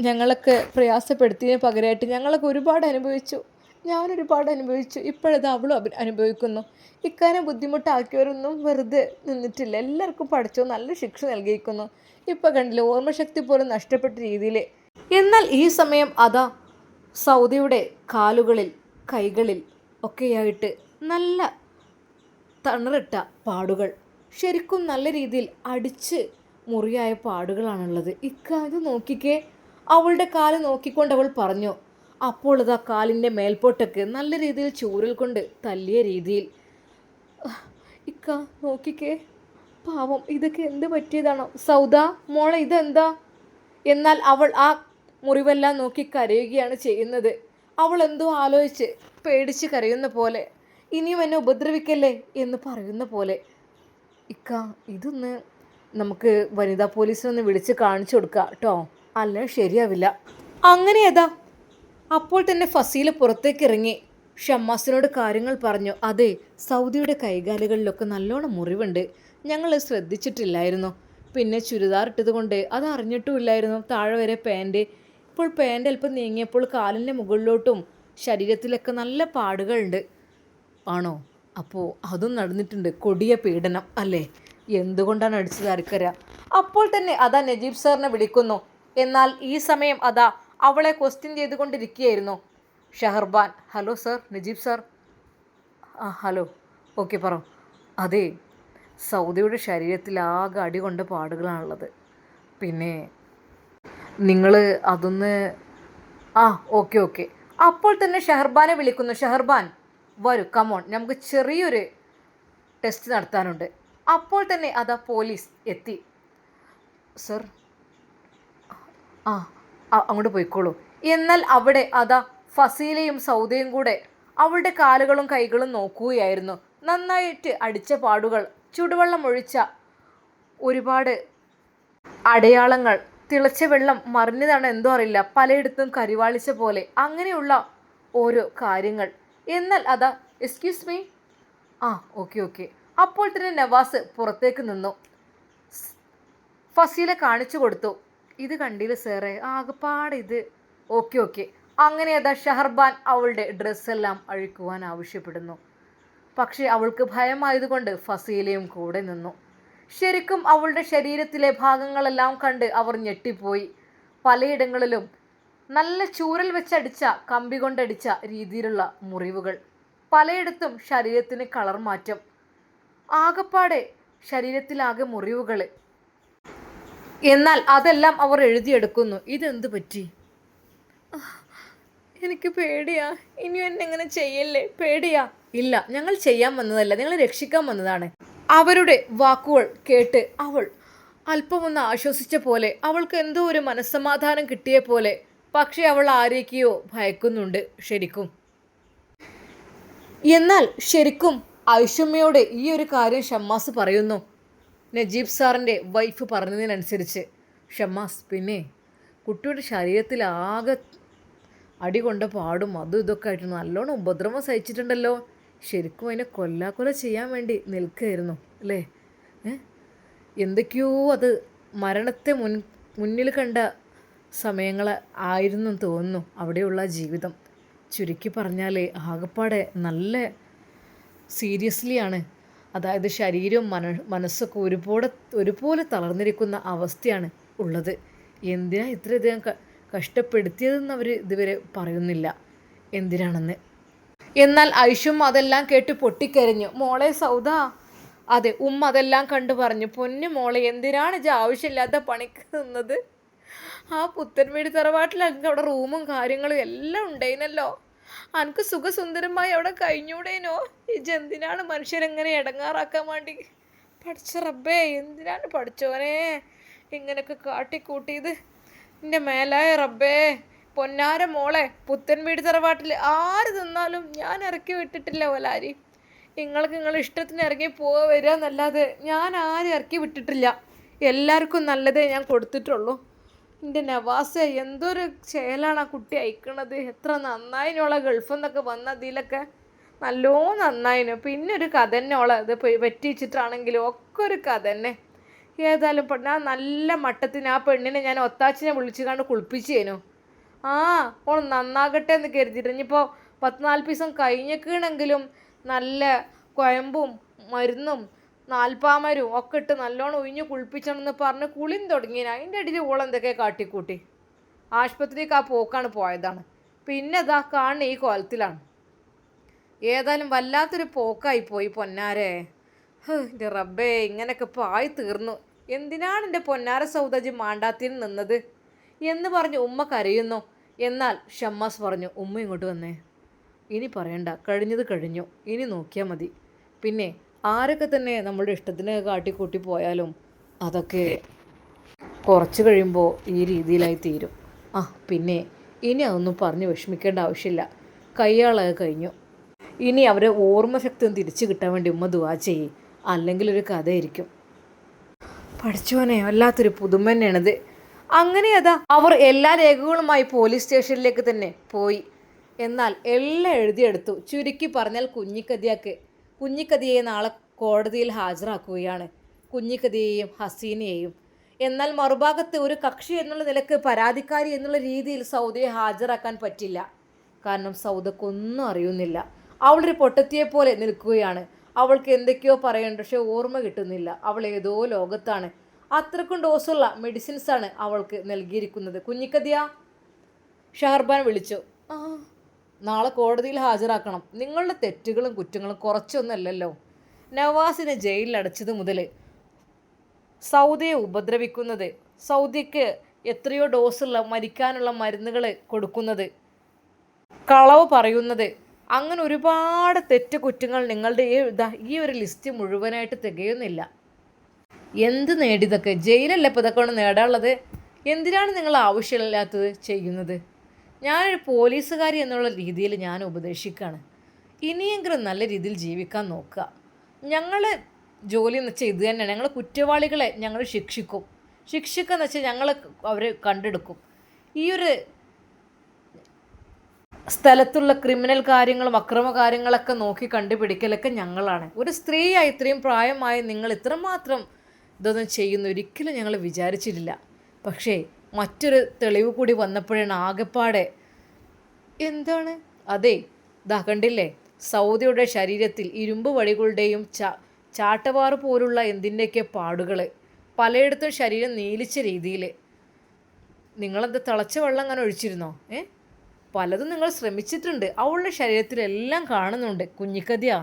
ഞങ്ങളൊക്കെ പ്രയാസപ്പെടുത്തിയതിന് പകരമായിട്ട് ഞങ്ങളൊക്കെ ഒരുപാട് അനുഭവിച്ചു. ഞാനൊരുപാട് അനുഭവിച്ചു. ഇപ്പോഴത് അവളും അനുഭവിക്കുന്നു. ഇക്കാനെ ബുദ്ധിമുട്ടാക്കിയവരൊന്നും വെറുതെ നിന്നിട്ടില്ല. എല്ലാവർക്കും പഠിച്ചോ നല്ല ശിക്ഷ നൽകിയിരിക്കുന്നു. ഇപ്പം കണ്ടില്ല, ഓർമ്മശക്തി പോലും നഷ്ടപ്പെട്ട രീതിയിൽ. എന്നാൽ ഈ സമയം അതാ സൗദയുടെ കാലുകളിൽ കൈകളിൽ ഒക്കെയായിട്ട് നല്ല തണറിട്ട പാടുകൾ, ശരിക്കും നല്ല രീതിയിൽ അടിച്ച് മുറിയായ പാടുകളാണുള്ളത്. ഇക്ക, ഇത് നോക്കിക്കേ. അവളുടെ കാല് നോക്കിക്കൊണ്ട് അവൾ പറഞ്ഞു. അപ്പോൾ ഇതാ കാലിൻ്റെ മേൽപോട്ടൊക്കെ നല്ല രീതിയിൽ ചൂരൽ കൊണ്ട് തല്ലിയ രീതിയിൽ. ഇക്ക നോക്കിക്കേ, പാവം, ഇതൊക്കെ എന്ത് പറ്റിയതാണോ? സൗദ മോളെ, ഇതെന്താ? എന്നാൽ അവൾ ആ മുറിവെല്ലാം നോക്കി കരയുകയാണ് ചെയ്യുന്നത്. അവൾ എന്തോ ആലോചിച്ച് പേടിച്ച് കരയുന്ന പോലെ, ഇനിയും എന്നെ ഉപദ്രവിക്കല്ലേ എന്ന് പറയുന്ന പോലെ. ഇക്ക, ഇതൊന്ന് നമുക്ക് വനിതാ പോലീസിനൊന്ന് വിളിച്ച് കാണിച്ചു കൊടുക്കാം കേട്ടോ, അല്ല ശരിയാവില്ല. അങ്ങനെ ഏതാ അപ്പോൾ തന്നെ ഫസീല പുറത്തേക്ക് ഇറങ്ങി ഷമ്മാസിനോട് കാര്യങ്ങൾ പറഞ്ഞു. അതെ, സൗദിയുടെ കൈകാലുകളിലൊക്കെ നല്ലോണം മുറിവുണ്ട്, ഞങ്ങൾ ശ്രദ്ധിച്ചിട്ടില്ലായിരുന്നു. പിന്നെ ചുരിദാർ ഇട്ടത് കൊണ്ട് അത് അറിഞ്ഞിട്ടുമില്ലായിരുന്നു. താഴെ വരെ പാൻറ്. ഇപ്പോൾ പാൻറ് അല്പം നീങ്ങിയപ്പോൾ കാലിൻ്റെ മുകളിലോട്ടും ശരീരത്തിലൊക്കെ നല്ല പാടുകളുണ്ട്. ആണോ? അപ്പോൾ അതും നടന്നിട്ടുണ്ട്. കൊടിയ പീഡനം അല്ലേ? എന്തുകൊണ്ടാണ് അടിച്ചത് ആർക്കറിയാം. അപ്പോൾ തന്നെ അതാ നജീബ് സാറിനെ വിളിക്കുന്നു. എന്നാൽ ഈ സമയം അതാ അവളെ ക്വസ്റ്റ്യൻ ചെയ്തുകൊണ്ടിരിക്കുകയായിരുന്നു Shaharban. Hello sir, Najeeb sir. Hello, okay, പറ. അതെ, സൗദിയുടെ ശരീരത്തിൽ ആകെ അടി കൊണ്ട പാടുകളാണുള്ളത്. പിന്നെ നിങ്ങൾ അതൊന്ന് ഓക്കെ ഓക്കെ. അപ്പോൾ തന്നെ ഷഹർബാനെ വിളിക്കുന്നു. ഷഹർബാൻ, വരൂ, കമോൺ, നമുക്ക് ചെറിയൊരു ടെസ്റ്റ് നടത്താനുണ്ട്. അപ്പോൾ തന്നെ അതാ പോലീസ് എത്തി. സർ, അങ്ങോട്ട് പോയിക്കോളൂ. എന്നാൽ അവിടെ അതാ ഫസീലയും സൗദയും കൂടെ അവളുടെ കാലുകളും കൈകളും നോക്കുകയായിരുന്നു. നന്നായിട്ട് അടിച്ച പാടുകൾ, ചുടുവെള്ളം ഒഴിച്ച ഒരുപാട് അടയാളങ്ങൾ, തിളച്ച വെള്ളം മറിഞ്ഞതാണ് എന്തോ അറിയില്ല, പലയിടത്തും കരിവാളിച്ച പോലെ, അങ്ങനെയുള്ള ഓരോ കാര്യങ്ങൾ. എന്നാൽ അതാ എക്സ്ക്യൂസ് മീ. Okay okay. അപ്പോൾ തന്നെ നവാസ് പുറത്തേക്ക് നിന്നു. ഫസീല കാണിച്ചു കൊടുത്തു. ഇത് കണ്ടില്ല സാറേ, ആകെപ്പാടെ ഇത്. Okay okay. അങ്ങനെ അതാ ഷഹർബാൻ അവളുടെ ഡ്രസ്സെല്ലാം അഴിക്കുവാൻ ആവശ്യപ്പെടുന്നു. പക്ഷേ അവൾക്ക് ഭയമായതുകൊണ്ട് ഫസീലയും കൂടെ നിന്നു. ശരിക്കും അവളുടെ ശരീരത്തിലെ ഭാഗങ്ങളെല്ലാം കണ്ട് അവർ ഞെട്ടിപ്പോയി. പലയിടങ്ങളിലും നല്ല ചൂരൽ വെച്ചടിച്ച, കമ്പി കൊണ്ടടിച്ച രീതിയിലുള്ള മുറിവുകൾ, പലയിടത്തും ശരീരത്തിന് കളർ മാറ്റം, ആകപ്പാടെ ശരീരത്തിലാകെ മുറിവുകൾ. എന്നാൽ അതെല്ലാം അവർ എഴുതിയെടുക്കുന്നു. ഇതെന്ത് പറ്റി? എനിക്ക് പേടിയാ, ഇനിയും എന്നെ എങ്ങനെ ചെയ്യല്ലേ, പേടിയാ. ഇല്ല, ഞങ്ങൾ ചെയ്യാൻ വന്നതല്ല, നിങ്ങൾ രക്ഷിക്കാൻ വന്നതാണ്. അവരുടെ വാക്കുകൾ കേട്ട് അവൾ അല്പമൊന്ന് ആശ്വസിച്ച പോലെ, അവൾക്ക് എന്തോ ഒരു മനസ്സമാധാനം കിട്ടിയ പോലെ. പക്ഷേ അവൾ ആരേക്കെയോ ഭയക്കുന്നുണ്ട് ശരിക്കും. എന്നാൽ ശരിക്കും ഐഷമ്മയോട് ഈ ഒരു കാര്യം ഷമ്മാസ് പറയുന്നു. നജീബ് സാറിൻ്റെ വൈഫ് പറഞ്ഞതിനനുസരിച്ച് ഷമ്മാസ്, പിന്നെ കുട്ടിയുടെ ശരീരത്തിൽ ആകെ അടി കൊണ്ട പാടും അതും ഇതൊക്കെ ആയിട്ട് നല്ലോണം ഉപദ്രവം സഹിച്ചിട്ടുണ്ടല്ലോ. ശരിക്കും അതിനെ കൊല്ലാക്കൊല ചെയ്യാൻ വേണ്ടി നിൽക്കുകയായിരുന്നു അല്ലേ? എന്തൊക്കെയോ അത് മരണത്തെ മുന്നിൽ കണ്ട സമയങ്ങൾ ആയിരുന്നു തോന്നുന്നു അവിടെയുള്ള ജീവിതം. ചുരുക്കി പറഞ്ഞാൽ ആകപ്പാടെ നല്ല സീരിയസ്ലിയാണ്. അതായത് ശരീരവും മനസ്സൊക്കെ ഒരുപോലെ തളർന്നിരിക്കുന്ന അവസ്ഥയാണ് ഉള്ളത്. എന്തിനാ ഇത്രയധികം കഷ്ടപ്പെടുത്തിയതെന്ന് അവർ ഇതുവരെ പറയുന്നില്ല എന്തിനാണെന്ന്. എന്നാൽ ഐഷും അതെല്ലാം കേട്ട് പൊട്ടിക്കരഞ്ഞു. മോളെ സൗദ, അതെ ഉമ്മ അതെല്ലാം കണ്ടു പറഞ്ഞു. പൊന്നു മോളെ, എന്തിനാണ് ഇത് ആവശ്യമില്ലാത്ത പണിക്ക് നിന്നത്? ആ പുത്തൻ വീട് തറവാട്ടിൽ എനിക്ക് അവിടെ റൂമും കാര്യങ്ങളും എല്ലാം ഉണ്ടായിരുന്നല്ലോ. എനിക്ക് സുഖസുന്ദരമായി അവിടെ കഴിഞ്ഞൂടേനോ? ഇജെന്തിനാണ് മനുഷ്യരെങ്ങനെ ഇടങ്ങാറാക്കാൻ വേണ്ടി? പഠിച്ച റബ്ബേ, എന്തിനാണ് പഠിച്ചോനെ ഇങ്ങനെയൊക്കെ കാട്ടിക്കൂട്ടിയത്? എൻ്റെ മേലായ റബ്ബേ, പൊന്നാര മോളെ, പുത്തൻ വീട് തറവാട്ടിൽ ആര് തിന്നാലും ഞാൻ ഇറക്കി വിട്ടിട്ടില്ല ഒലാരി. നിങ്ങളുടെ ഇഷ്ടത്തിന് ഇറങ്ങി പോവുക വരിക എന്നല്ലാതെ ഞാൻ ആരും ഇറക്കി വിട്ടിട്ടില്ല. എല്ലാവർക്കും നല്ലതേ ഞാൻ കൊടുത്തിട്ടുള്ളൂ. എൻ്റെ നവാസ, എന്തൊരു ചേലാണ് ആ കുട്ടി അയക്കണത്. എത്ര നന്നായിനോളെ ഗൾഫിൽ നിന്നൊക്കെ വന്നതിലൊക്കെ നല്ലോ നന്നായിനു. പിന്നെ ഒരു കഥ തന്നെ ഓളെ അത് പറ്റിച്ചിട്ടാണെങ്കിലും ഒക്കെ ഒരു കഥ തന്നെ. ഏതായാലും ഞാൻ നല്ല മട്ടത്തിന് ആ പെണ്ണിനെ ഞാൻ ഒത്താച്ചിനെ വിളിച്ചു കണ്ട് കുളിപ്പിച്ചേനു. ഓൾ നന്നാകട്ടെ എന്ന് കരുതിയിട്ട് ഇനിയിപ്പോൾ 14 ദിവസം കഴിഞ്ഞേക്കണെങ്കിലും നല്ല കുഴമ്പും മരുന്നും നാൽപ്പാമരും ഒക്കെ ഇട്ട് നല്ലോണം ഒഴിഞ്ഞ് കുളിപ്പിച്ചണമെന്ന് പറഞ്ഞ് കുളിയും തുടങ്ങിയ അതിൻ്റെ ഇടയിൽ ഓളെന്തൊക്കെ കാട്ടിക്കൂട്ടി. ആശുപത്രിക്ക് ആ പോക്കാണ് പോയതാണ്. പിന്നെ ഇതാ കാണുന്ന ഈ കോലത്തിലാണ്. ഏതായാലും വല്ലാത്തൊരു പോക്കായിപ്പോയി പൊന്നാരെ. എൻ്റെ റബ്ബേ, ഇങ്ങനെയൊക്കെ ഇപ്പോൾ ആയി തീർന്നു. എന്തിനാണ് എൻ്റെ പൊന്നാര സൗദാജി മാണ്ടാത്തിന് നിന്നത് എന്ന് പറഞ്ഞ് ഉമ്മ കരയുന്നു. എന്നാൽ ഷമ്മാസ് പറഞ്ഞു, ഉമ്മ ഇങ്ങോട്ട് വന്നേ. ഇനി പറയണ്ട, കഴിഞ്ഞത് കഴിഞ്ഞു, ഇനി നോക്കിയാൽ മതി. പിന്നെ ആരൊക്കെ തന്നെ നമ്മുടെ ഇഷ്ടത്തിന് കാട്ടിക്കൂട്ടി പോയാലും അതൊക്കെ കുറച്ച് കഴിയുമ്പോൾ ഈ രീതിയിലായി തീരും. പിന്നെ ഇനി അതൊന്നും പറഞ്ഞ് വിഷമിക്കേണ്ട ആവശ്യമില്ല. കയ്യാളത് കഴിഞ്ഞു. ഇനി അവരെ ഓർമ്മശക്തി ഒന്ന് തിരിച്ചു കിട്ടാൻ വേണ്ടി ഉമ്മ ദുആ ചെയ്യേ, അല്ലെങ്കിൽ ഒരു കഥയായിരിക്കും. പഠിച്ചോനെ, വല്ലാത്തൊരു പുതുമ തന്നെയാണിത്. അങ്ങനെ അതാ അവർ എല്ലാ രേഖകളുമായി പോലീസ് സ്റ്റേഷനിലേക്ക് തന്നെ പോയി. എന്നാൽ എല്ലാം എഴുതിയെടുത്തു. ചുരുക്കി പറഞ്ഞാൽ കുഞ്ഞിക്കതിയെ നാളെ കോടതിയിൽ ഹാജരാക്കുകയാണ്, കുഞ്ഞിക്കതിയെയും ഹസീനയെയും. എന്നാൽ മറുഭാഗത്ത് ഒരു കക്ഷി എന്നുള്ള നിലക്ക് പരാതിക്കാരി എന്നുള്ള രീതിയിൽ സൗദയെ ഹാജരാക്കാൻ പറ്റില്ല. കാരണം സൗദക്കൊന്നും അറിയുന്നില്ല. അവളൊരു പൊട്ടത്തിയെപ്പോലെ നിൽക്കുകയാണ്. അവൾക്ക് എന്തൊക്കെയോ പറയുന്നുണ്ട്, പക്ഷെ ഓർമ്മ കിട്ടുന്നില്ല. അവൾ ഏതോ ലോകത്താണ്. അത്രക്കും ഡോസുള്ള മെഡിസിൻസാണ് അവൾക്ക് നൽകിയിരിക്കുന്നത്. കുഞ്ഞിക്കതിയ, ഷഹർബാൻ വിളിച്ചു. നാളെ കോടതിയിൽ ഹാജരാക്കണം. നിങ്ങളുടെ തെറ്റുകളും കുറ്റങ്ങളും കുറച്ചൊന്നുമല്ലല്ലോ. നവാസിനെ ജയിലിൽ അടച്ചത് മുതൽ സൗദയെ ഉപദ്രവിക്കുന്നത്, സൗദിക്ക് എത്രയോ ഡോസുള്ള മരിക്കാനുള്ള മരുന്നുകൾ കൊടുക്കുന്നത്, കളവ് പറയുന്നത്, അങ്ങനെ ഒരുപാട് തെറ്റ് കുറ്റങ്ങൾ നിങ്ങളുടെ ഈ ഒരു ലിസ്റ്റ് മുഴുവനായിട്ട് തികയുന്നില്ല. എന്ത് നേടിയതൊക്കെ? ജയിലല്ലേ ഇപ്പോൾ ഇതൊക്കെ കൊണ്ട് നേടാനുള്ളത്? എന്തിനാണ് നിങ്ങൾ ആവശ്യമില്ലാത്തത് ചെയ്യുന്നത്? ഞാനൊരു പോലീസുകാരി എന്നുള്ള രീതിയിൽ ഞാൻ ഉപദേശിക്കുകയാണ്. ഇനിയെങ്കിലും നല്ല രീതിയിൽ ജീവിക്കാൻ നോക്കുക. ഞങ്ങൾ ജോലി എന്ന് വെച്ചാൽ ഇത് തന്നെയാണ്. ഞങ്ങൾ കുറ്റവാളികളെ ഞങ്ങൾ ശിക്ഷിക്കുക എന്ന് വെച്ചാൽ ഞങ്ങൾ അവരെ കണ്ടെടുക്കും. ഈ ഒരു സ്ഥലത്തുള്ള ക്രിമിനൽ കാര്യങ്ങളും അക്രമ കാര്യങ്ങളൊക്കെ നോക്കി കണ്ടുപിടിക്കലൊക്കെ ഞങ്ങളാണ്. ഒരു സ്ത്രീയായി ഇത്രയും പ്രായമായി നിങ്ങൾ ഇത്രമാത്രം ഇതൊന്നും ചെയ്യുന്ന ഒരിക്കലും ഞങ്ങൾ വിചാരിച്ചിട്ടില്ല. പക്ഷേ മറ്റൊരു തെളിവ് കൂടി വന്നപ്പോഴാണ് ആകെപ്പാടെ എന്താണ് അതെ കണ്ടില്ലേ, സൗദിയുടെ ശരീരത്തിൽ ഇരുമ്പ് വടികളുടെയും ചാട്ടവാറ് പോലുള്ള എന്തിൻ്റെയൊക്കെ പാടുകൾ, പലയിടത്തും ശരീരം നീലിച്ച രീതിയിൽ. നിങ്ങളെന്ത് തിളച്ച വെള്ളം അങ്ങനെ ഒഴിച്ചിരുന്നോ? പലതും നിങ്ങൾ ശ്രമിച്ചിട്ടുണ്ട്. അവളുടെ ശരീരത്തിലെല്ലാം കാണുന്നുണ്ട്. കുഞ്ഞിക്കതിയാ,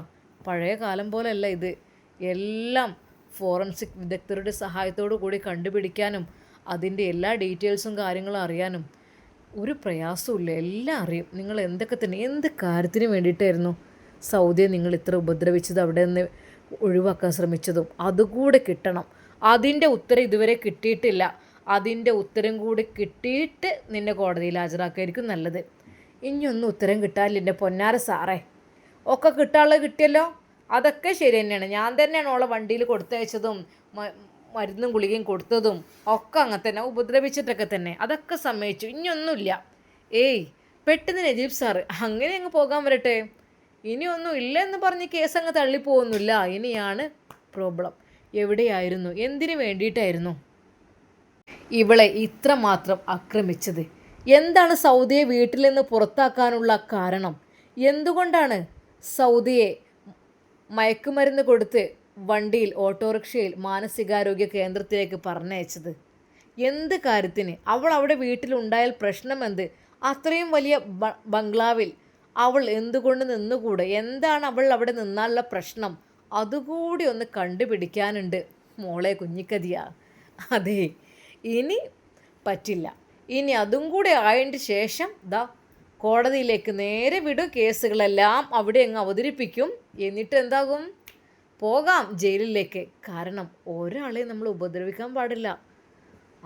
പഴയ കാലം പോലെയല്ല ഇത്. എല്ലാം ഫോറൻസിക് വിദഗ്ധരുടെ സഹായത്തോടു കൂടി കണ്ടുപിടിക്കാനും അതിൻ്റെ എല്ലാ ഡീറ്റെയിൽസും കാര്യങ്ങളും അറിയാനും ഒരു പ്രയാസമില്ല. എല്ലാം അറിയും. നിങ്ങൾ എന്തൊക്കെ തന്നെ എന്ത് കാര്യത്തിന് വേണ്ടിയിട്ടായിരുന്നു സൗദിയെ നിങ്ങൾ ഇത്ര ഉപദ്രവിച്ചത്, അവിടെ നിന്ന് ഒഴിവാക്കാൻ ശ്രമിച്ചതും അതുകൂടെ കിട്ടണം. അതിൻ്റെ ഉത്തരം ഇതുവരെ കിട്ടിയിട്ടില്ല. അതിൻ്റെ ഉത്തരം കൂടി കിട്ടിയിട്ട് നിന്നെ കോടതിയിൽ ഹാജരാക്കായിരിക്കും നല്ലത്. ഇനിയൊന്നും ഉത്തരം കിട്ടാനില്ല എൻ്റെ പൊന്നാര സാറേ. ഒക്കെ കിട്ടാനുള്ളത് കിട്ടിയല്ലോ, അതൊക്കെ ശരി തന്നെയാണ്. ഞാൻ തന്നെയാണ് ഓളെ വണ്ടിയിൽ കൊടുത്തയച്ചതും മരുന്നും ഗുളികയും കൊടുത്തതും ഒക്കെ അങ്ങനെ തന്നെ, ഉപദ്രവിച്ചിട്ടൊക്കെ തന്നെ. അതൊക്കെ സമ്മതിച്ചു. ഇനിയൊന്നുമില്ല. പെട്ടെന്ന് നജീബ് സാറ് അങ്ങനെ അങ്ങ് പോകാൻ വരട്ടെ. ഇനിയൊന്നും ഇല്ല എന്ന് പറഞ്ഞ് കേസ് അങ്ങ് തള്ളിപ്പോകുന്നില്ല. ഇനിയാണ് പ്രോബ്ലം. എവിടെയായിരുന്നു, എന്തിനു വേണ്ടിയിട്ടായിരുന്നു ഇവളെ ഇത്രമാത്രം ആക്രമിച്ചത്? എന്താണ് സൗദിയെ വീട്ടിൽ നിന്ന് പുറത്താക്കാനുള്ള കാരണം? എന്തുകൊണ്ടാണ് സൗദിയെ മയക്കുമരുന്ന് കൊടുത്ത് വണ്ടിയിൽ ഓട്ടോറിക്ഷയിൽ മാനസികാരോഗ്യ കേന്ദ്രത്തിലേക്ക് പറഞ്ഞയച്ചത്? എന്ത് കാര്യത്തിന്? അവൾ അവിടെ വീട്ടിലുണ്ടായാൽ പ്രശ്നം എന്ത്? അത്രയും വലിയ ബംഗ്ലാവിൽ അവൾ എന്തുകൊണ്ട് നിന്നുകൂടെ? എന്താണ് അവൾ അവിടെ നിന്നാലുള്ള പ്രശ്നം? അതുകൂടി ഒന്ന് കണ്ടുപിടിക്കാനുണ്ട് മോളെ കുഞ്ഞിക്കതിയ. അതെ, ഇനി പറ്റില്ല. ഇനി അതും കൂടെ ആയതിൻ്റെ ശേഷം കോടതിയിലേക്ക് നേരെ വിടും. കേസുകളെല്ലാം അവിടെ അങ്ങ് അവതരിപ്പിക്കും. എന്നിട്ട് എന്താകും? പോകാം ജയിലിലേക്ക്. കാരണം ഒരാളെ നമ്മൾ ഉപദ്രവിക്കാൻ പാടില്ല.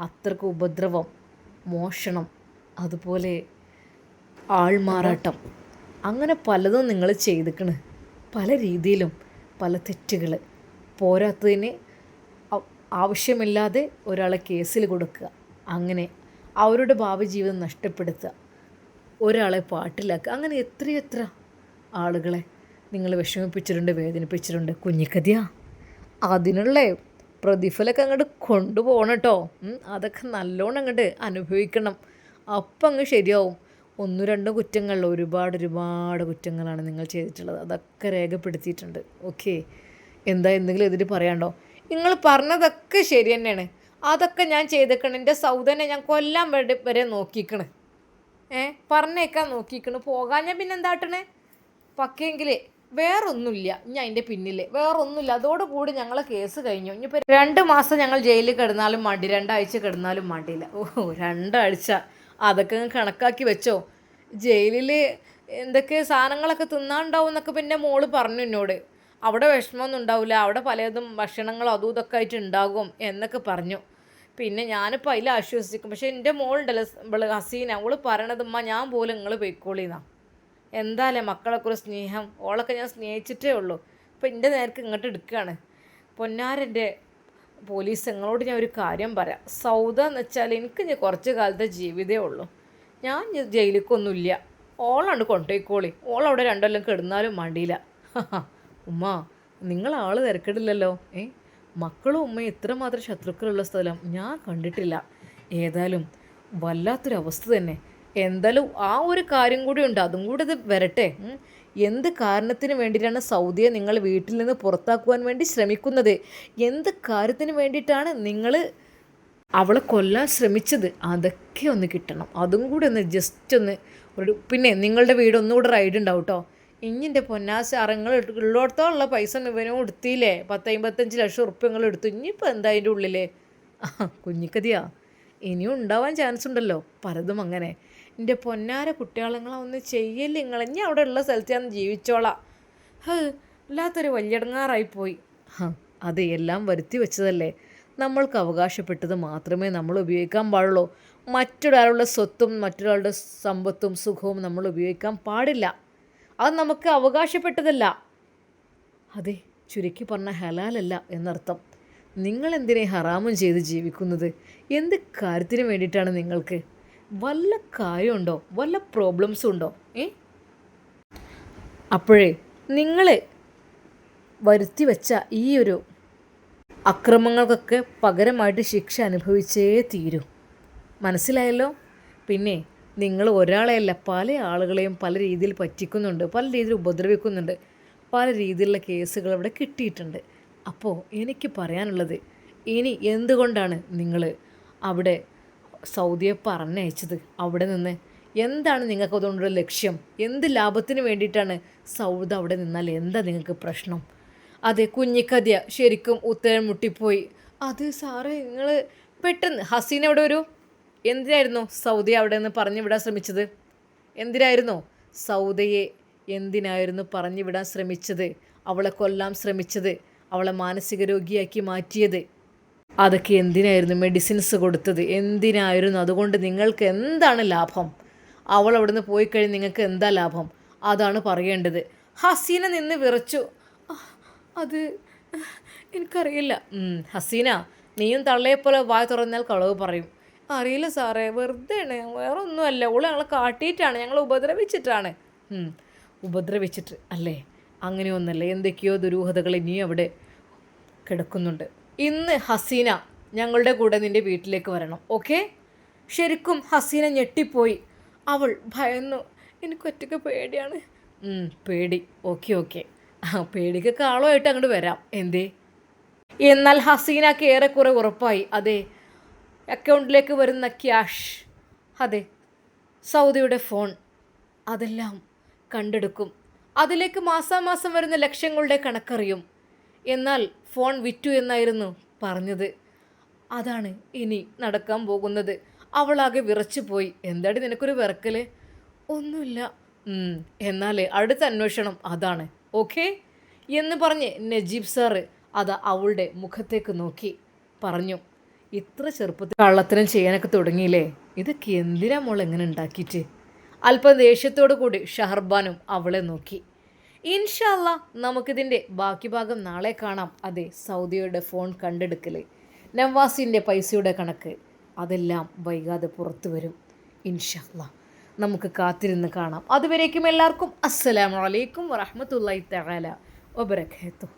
അത്രക്ക് ഉപദ്രവം, മോഷണം, അതുപോലെ ആൾമാറാട്ടം, അങ്ങനെ പലതും നിങ്ങൾ ചെയ്തിക്കണ്. പല രീതിയിലും പല തെറ്റുകൾ. പോരാത്തതിന് ആവശ്യമില്ലാതെ ഒരാളെ കേസിൽ കൊടുക്കുക, അങ്ങനെ അവരുടെ ഭാവി ജീവിതം നഷ്ടപ്പെടുത്തുക, ഒരാളെ പാട്ടിലാക്കുക, അങ്ങനെ എത്രയെത്ര ആളുകളെ നിങ്ങൾ വിഷമിപ്പിച്ചിട്ടുണ്ട്, വേദനിപ്പിച്ചിട്ടുണ്ട്. കുഞ്ഞിക്കതിയാ, അതിനുള്ള പ്രതിഫലമൊക്കെ അങ്ങോട്ട് കൊണ്ടുപോകണം കേട്ടോ. അതൊക്കെ നല്ലോണം അങ്ങോട്ട് അനുഭവിക്കണം. അപ്പം അങ്ങ് ശരിയാവും. 1-2 കുറ്റങ്ങളിൽ ഒരുപാട് കുറ്റങ്ങളാണ് നിങ്ങൾ ചെയ്തിട്ടുള്ളത്. അതൊക്കെ രേഖപ്പെടുത്തിയിട്ടുണ്ട്. ഓക്കെ, എന്തെങ്കിലും എതിര് പറയാണ്ടോ? നിങ്ങൾ പറഞ്ഞതൊക്കെ ശരി തന്നെയാണ്. അതൊക്കെ ഞാൻ ചെയ്തേക്കണം. എൻ്റെ സൗദനെ ഞാൻ കൊല്ലാൻ വരെ നോക്കിക്കണ്. പറഞ്ഞേക്കാൻ നോക്കിക്കണ്. പോകാൻ ഞാൻ പിന്നെ എന്താട്ടണേ? പക്കെങ്കിൽ വേറൊന്നുമില്ല. ഞാൻ അതിൻ്റെ പിന്നിൽ വേറൊന്നുമില്ല. അതോടുകൂടി ഞങ്ങളെ കേസ് കഴിഞ്ഞു. ഇനിയിപ്പോൾ 2 മാസം ഞങ്ങൾ ജയിലിൽ കിടന്നാലും മടി, 2 ആഴ്ച കിടന്നാലും മടിയില്ല. 2 ആഴ്ച അതൊക്കെ കണക്കാക്കി വെച്ചോ. ജയിലിൽ എന്തൊക്കെ സാധനങ്ങളൊക്കെ തിന്നാണ്ടാവും എന്നൊക്കെ പിന്നെ മോള് പറഞ്ഞു എന്നോട്. അവിടെ വിഷമമൊന്നും ഉണ്ടാവില്ല, അവിടെ പലതും ഭക്ഷണങ്ങളും അതും ഇതൊക്കെ ആയിട്ട് ഉണ്ടാകും എന്നൊക്കെ പറഞ്ഞു. പിന്നെ ഞാനിപ്പോൾ അതിൽ ആശ്വസിക്കും. പക്ഷേ എൻ്റെ മോളുണ്ടല്ലോ ഹസീന, അവൾ പറയണതമ്മ ഞാൻ പോലും നിങ്ങൾ പൊയ്ക്കോളിന്നാ. എന്തായാലും മക്കളൊക്കെ ഒരു സ്നേഹം, ഓളൊക്കെ ഞാൻ സ്നേഹിച്ചിട്ടേ ഉള്ളൂ. അപ്പോൾ എൻ്റെ നേർക്ക് ഇങ്ങോട്ട് എടുക്കുകയാണ്. പൊന്നാരൻ്റെ പോലീസ്, നിങ്ങളോട് ഞാൻ ഒരു കാര്യം പറയാം. സൗദ എന്ന് വെച്ചാൽ എനിക്ക് ഇനി കുറച്ച് കാലത്തെ ജീവിതമേ ഉള്ളൂ. ഞാൻ ജയിലിലേക്കൊന്നുമില്ല. ഓളാണ്ട് കൊണ്ടുപോയിക്കോളി. ഓളവിടെ 2 കൊല്ലം കിടന്നാലും മടിയില്ല. ഉമ്മ, നിങ്ങൾ ആൾ തിരക്കിടില്ലല്ലോ. മക്കളും ഉമ്മയും ഇത്രമാത്രം ശത്രുക്കളുള്ള സ്ഥലം ഞാൻ കണ്ടിട്ടില്ല. ഏതായാലും വല്ലാത്തൊരവസ്ഥ തന്നെ. എന്തായാലും ആ ഒരു കാര്യം കൂടി ഉണ്ട്, അതും കൂടി ഇത് വരട്ടെ. എന്ത് കാരണത്തിന് വേണ്ടിയിട്ടാണ് സൗദിയെ നിങ്ങൾ വീട്ടിൽ നിന്ന് പുറത്താക്കുവാൻ വേണ്ടി ശ്രമിക്കുന്നത്? എന്ത് കാര്യത്തിന് വേണ്ടിയിട്ടാണ് നിങ്ങൾ അവളെ കൊല്ലാൻ ശ്രമിച്ചത്? അതൊക്കെ ഒന്ന് കിട്ടണം. അതും കൂടി ഒന്ന് ജസ്റ്റ് ഒന്ന് പിന്നെ നിങ്ങളുടെ വീട് ഒന്നുകൂടെ റൈഡ് ഉണ്ടാവും കേട്ടോ. ഇഞ്ഞിൻ്റെ പൊന്നാശ അറങ്ങൾ ഉള്ളിടത്തോളം പൈസ ഇവനും എടുത്തില്ലേ? 10-55 ലക്ഷം ഉറുപ്പ്യ നിങ്ങൾ എടുത്തു. ഇനിയിപ്പോൾ എന്താ അതിൻ്റെ ഉള്ളിൽ? കുഞ്ഞിക്കതിയാ, ഇനിയും ഉണ്ടാവാൻ ചാൻസ് ഉണ്ടല്ലോ പലതും. അങ്ങനെ എൻ്റെ പൊന്നാര കുട്ടികളങ്ങളെ ഒന്ന് ചെയ്യല്ലേ നിങ്ങൾ. ഇനി അവിടെ ഉള്ള സ്ഥലത്ത് ഞാൻ ജീവിച്ചോളാം. വല്ലാത്തൊരു വലിയടങ്ങാറായിപ്പോയി. അത് എല്ലാം വരുത്തി വെച്ചതല്ലേ. നമ്മൾക്ക് അവകാശപ്പെട്ടത് മാത്രമേ നമ്മൾ ഉപയോഗിക്കാൻ പാടുള്ളൂ. മറ്റൊരാളുടെ സ്വത്തും മറ്റൊരാളുടെ സമ്പത്തും സുഖവും നമ്മൾ ഉപയോഗിക്കാൻ പാടില്ല. അത് നമുക്ക് അവകാശപ്പെട്ടതല്ല. അതെ, ചുരുക്കി പറഞ്ഞ ഹലാലല്ല എന്നർത്ഥം. നിങ്ങളെന്തിനെ ഹറാമും ചെയ്ത് ജീവിക്കുന്നത്? എന്ത് കാര്യത്തിന് വേണ്ടിയിട്ടാണ് നിങ്ങൾക്ക്? വല്ല കാര്യമുണ്ടോ? വല്ല പ്രോബ്ലംസും ഉണ്ടോ? അപ്പോഴേ നിങ്ങൾ വരുത്തി വെച്ച ഈ ഒരു അക്രമങ്ങൾക്കൊക്കെ പകരമായിട്ട് ശിക്ഷ അനുഭവിച്ചേ തീരൂ. മനസ്സിലായല്ലോ? പിന്നെ നിങ്ങൾ ഒരാളെയല്ല, പല ആളുകളെയും പല രീതിയിൽ പറ്റിക്കുന്നുണ്ട്, പല രീതിയിൽ ഉപദ്രവിക്കുന്നുണ്ട്, പല രീതിയിലുള്ള കേസുകൾ ഇവിടെ കിട്ടിയിട്ടുണ്ട്. അപ്പോൾ എനിക്ക് പറയാനുള്ളത്, ഇനി എന്തുകൊണ്ടാണ് നിങ്ങൾ അവിടെ സൗദിയെ പറഞ്ഞയച്ചത്? അവിടെ നിന്ന് എന്താണ് നിങ്ങൾക്ക് അതുകൊണ്ടുള്ള ലക്ഷ്യം? എന്ത് ലാഭത്തിന് വേണ്ടിയിട്ടാണ് സൗദ അവിടെ നിന്നാൽ എന്താ നിങ്ങൾക്ക് പ്രശ്നം? അതെ, കുഞ്ഞിക്കതിയ ശരിക്കും ഉത്തരം മുട്ടിപ്പോയി. അത് സാറേ, നിങ്ങൾ പെട്ടെന്ന് ഹസീന അവിടെ ഒരു എന്തിനായിരുന്നു സൗദി അവിടെ നിന്ന് പറഞ്ഞു വിടാൻ ശ്രമിച്ചത്? എന്തിനായിരുന്നു സൗദയെ എന്തിനായിരുന്നു പറഞ്ഞു വിടാൻ ശ്രമിച്ചത്? അവളെ കൊല്ലാൻ ശ്രമിച്ചത്, അവളെ മാനസിക രോഗിയാക്കി മാറ്റിയത്, അതൊക്കെ എന്തിനായിരുന്നു? മെഡിസിൻസ് കൊടുത്തത് എന്തിനായിരുന്നു? അതുകൊണ്ട് നിങ്ങൾക്ക് എന്താണ് ലാഭം? അവൾ അവിടെ നിന്ന് പോയി കഴിഞ്ഞ് നിങ്ങൾക്ക് എന്താ ലാഭം? അതാണ് പറയേണ്ടത്. ഹസീന നിന്ന് വിറച്ചു. അത് എനിക്കറിയില്ല. ഹസീന, നീയും തള്ളയെപ്പോലെ വായ തുറന്നാൽ കളവ് പറയും. അറിയില്ല സാറേ, വെറുതെയാണ്, വേറെ ഒന്നുമല്ല. ഓള് ഞങ്ങളെ കാട്ടിയിട്ടാണ്, ഞങ്ങൾ ഉപദ്രവിച്ചിട്ടാണ്. ഉപദ്രവിച്ചിട്ട് അല്ലേ? അങ്ങനെയൊന്നല്ല, എന്തൊക്കെയോ ദുരൂഹതകൾ ഇനിയും അവിടെ കിടക്കുന്നുണ്ട്. ഇന്ന് ഹസീന ഞങ്ങളുടെ കൂടെ നിൻ്റെ വീട്ടിലേക്ക് വരണം. ഓക്കെ? ശരിക്കും ഹസീന ഞെട്ടിപ്പോയി. അവൾ ഭയന്നു. എനിക്കൊറ്റയ്ക്ക് പേടിയാണ്. പേടി, ഓക്കെ ഓക്കെ, പേടിക്കൊക്കെ ആളുമായിട്ട് അങ്ങോട്ട് വരാം. എന്തേ? എന്നാൽ ഹസീനക്ക് ഏറെക്കുറെ ഉറപ്പായി. അതെ, അക്കൗണ്ടിലേക്ക് വരുന്ന ക്യാഷ്, അതെ സൗദിയുടെ ഫോൺ, അതെല്ലാം കണ്ടെടുക്കും. അതിലേക്ക് മാസാമാസം വരുന്ന ലക്ഷങ്ങളുടെ കണക്കറിയും. എന്നാൽ ഫോൺ വിറ്റു എന്നായിരുന്നു പറഞ്ഞത്. അതാണ് ഇനി നടക്കാൻ പോകുന്നത്. അവളാകെ വിറച്ചു പോയി. എന്താടി നിനക്കൊരു വിറക്കല്? ഒന്നുമില്ല. എന്നാൽ അടുത്ത അന്വേഷണം അതാണ്, ഓക്കെ എന്ന് പറഞ്ഞ് നജീബ് സാറ് അത് അവളുടെ മുഖത്തേക്ക് നോക്കി പറഞ്ഞു. ഇത്ര ചെറുപ്പത്തിൽ കള്ളത്തരം ചെയ്യാനൊക്കെ തുടങ്ങിയില്ലേ? ഇതൊക്കെ എന്തിനാ മോൾ എങ്ങനെ ഉണ്ടാക്കിയിട്ട്? അല്പം ദേഷ്യത്തോടു കൂടി ഷഹർബാനും അവളെ നോക്കി. ഇൻഷാ അല്ലാ നമുക്കിതിൻ്റെ ബാക്കി ഭാഗം നാളെ കാണാം. അതെ, സൗദിയുടെ ഫോൺ കണ്ടെടുക്കൽ, നവാസിൻ്റെ പൈസയുടെ കണക്ക്, അതെല്ലാം വൈകാതെ പുറത്തു വരും. ഇൻഷാ അല്ലാ നമുക്ക് കാത്തിരുന്ന് കാണാം. അതുവരേക്കും എല്ലാവർക്കും അസ്സലാമു അലൈക്കും വറഹ്മത്തുള്ളാഹി തആല വബറകാതുഹു.